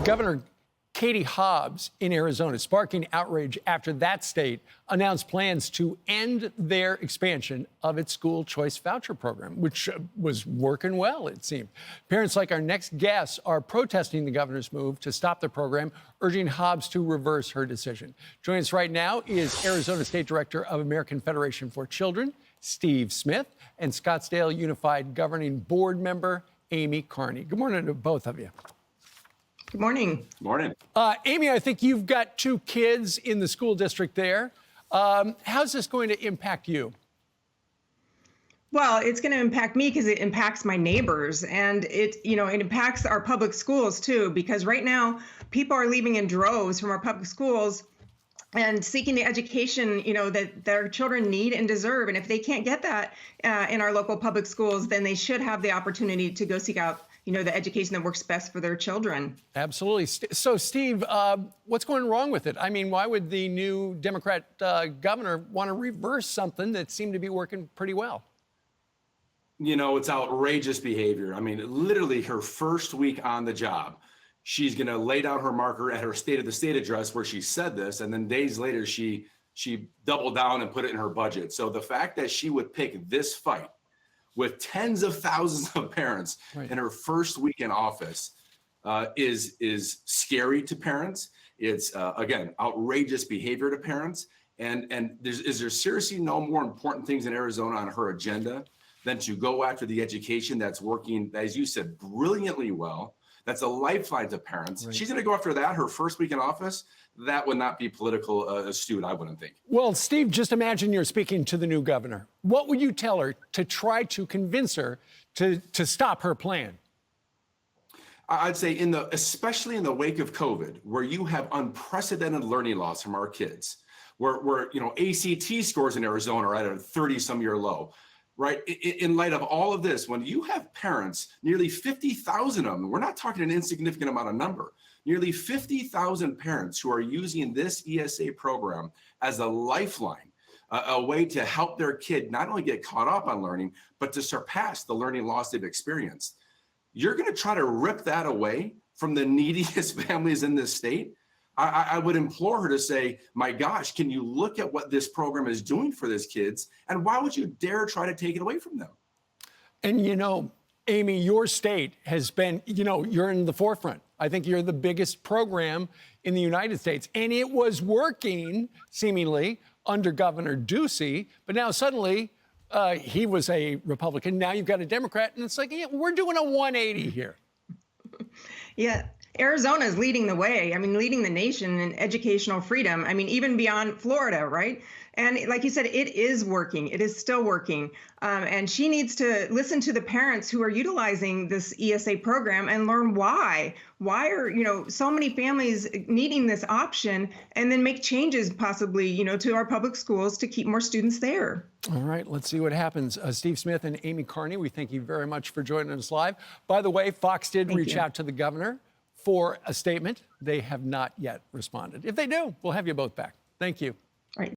Governor Katie Hobbs in Arizona sparking outrage after that state announced plans to end their expansion of its school choice voucher program, which was working well, it seemed. Parents like our next guests are protesting the governor's move to stop the program, urging Hobbs to reverse her decision. Joining us right now is Arizona State Director of American Federation for Children, Steve Smith, and Scottsdale Unified Governing Board member, Amy Carney. Good morning to both of you. Good morning. Good morning. Amy, I think you've got 2 kids in the school district there. How's this going to impact you? Well, it's going to impact me because it impacts my neighbors, and it impacts our public schools too, because right now people are leaving in droves from our public schools and seeking the education, that their children need and deserve. And if they can't get that in our local public schools, then they should have the opportunity to go seek out the education that works best for their children. Absolutely. So, Steve, what's going wrong with it? I mean, why would the new Democrat governor want to reverse something that seemed to be working pretty well? It's outrageous behavior. I mean, literally her first week on the job, she's going to lay down her marker at her State of the State address where she said this, and then days later she doubled down and put it in her budget. So the fact that she would pick this fight with tens of thousands of parents in her first week in office is scary to parents. It's, again, outrageous behavior to parents. And is there seriously no more important things in Arizona on her agenda than to go after the education that's working, as you said, brilliantly well? That's a lifeline to parents. Right. She's going to go after that her first week in office. That would not be political astute, I wouldn't think. Well, Steve, just imagine you're speaking to the new governor. What would you tell her to try to convince her to stop her plan? I'd say especially in the wake of COVID, where you have unprecedented learning loss from our kids, where ACT scores in Arizona are at a 30-some-year low. Right. In light of all of this, when you have parents, nearly 50,000 of them, we're not talking an insignificant amount of number, nearly 50,000 parents who are using this ESA program as a lifeline, a way to help their kid not only get caught up on learning, but to surpass the learning loss they've experienced. You're going to try to rip that away from the neediest families in this state? I would implore her to say, my gosh, can you look at what this program is doing for these kids? And why would you dare try to take it away from them? And, Amy, your state has been, you're in the forefront. I think you're the biggest program in the United States. And it was working, seemingly, under Governor Ducey. But now suddenly he was a Republican. Now you've got a Democrat. And it's like, yeah, we're doing a 180 here. Yeah. Arizona is leading the way. I mean, leading the nation in educational freedom. I mean, even beyond Florida, right? And like you said, it is working. It is still working. And she needs to listen to the parents who are utilizing this ESA program and learn why. Why are, so many families needing this option, and then make changes possibly, to our public schools to keep more students there. All right, let's see what happens. Steve Smith and Amy Carney, we thank you very much for joining us live. By the way, Fox did reach out to the governor for a statement. They have not yet responded. If they do, we'll have you both back. Thank you.